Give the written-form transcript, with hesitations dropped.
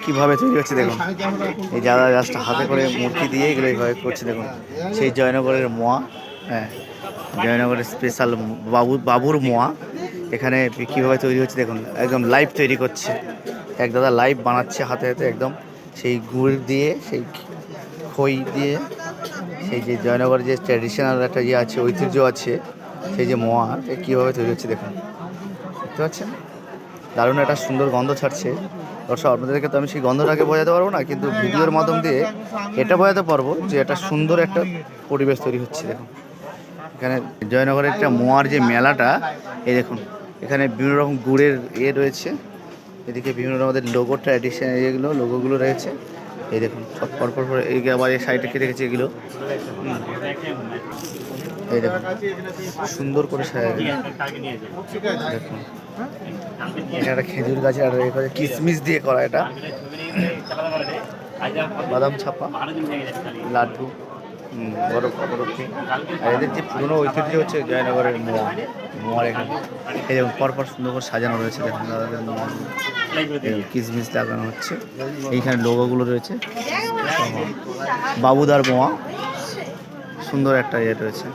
কীভাবে তৈরি হচ্ছে দেখুন। এই যারা জাস্ট হাতে করে মূর্তি দিয়ে এগুলো এইভাবে করছে দেখুন। সেই জয়নগরের মোয়া, হ্যাঁ, জয়নগরের স্পেশাল বাবুর মোয়া এখানে কীভাবে তৈরি হচ্ছে দেখুন। একদম লাইভ তৈরি করছে এক দাদা, লাইভ বানাচ্ছে হাতে হাতে একদম। সেই গুড় দিয়ে, সেই খই দিয়ে, সেই যে জয়নগরের যে ট্র্যাডিশনাল একটা ইয়ে আছে, ঐতিহ্য আছে, সেই যে মোয়া কীভাবে তৈরি হচ্ছে দেখুন। দেখতে পাচ্ছেন দারুণ একটা সুন্দর গন্ধ ছাড়ছে। দর্শক আপনাদেরকে তো আমি সেই গন্ধটাকে বোঝাতে পারবো না, কিন্তু ভিডিওর মাধ্যম দিয়ে এটা বোঝাতে পারবো যে এটা সুন্দর একটা পরিবেশ তৈরি হচ্ছে দেখুন। এখানে জয়নগরের একটা মোয়ার যে মেলাটা, এই দেখুন এখানে বিভিন্ন রকম গুড়ের ইয়ে রয়েছে। এদিকে বিভিন্ন রকমের লোগো, ট্র্যাডিশনাল এগুলো লোগোগুলো রয়েছে। এই দেখুন সব পরপর পর এই আবার এই সাইডে রেখে রেখেছে এগুলো। এই দেখুন সুন্দর করে সাজা দেখুন। এটা একটা খেজুর গাছে আর কিশমিশ দিয়ে করা, এটা বাদাম ছাপা লাড্ডু, বরফ বরফি। আর এদের যে পুরোনো ঐতিহ্য হচ্ছে জয়নগরের মোয়ার এখানে এই যেমন পরপর সুন্দর করে সাজানো রয়েছে দেখুন। দাদাদের কিশমিশ লাগানো হচ্ছে, এইখানে লোগোগুলো রয়েছে। বাবুদার মোয়া সুন্দর একটা ইয়ে রয়েছে।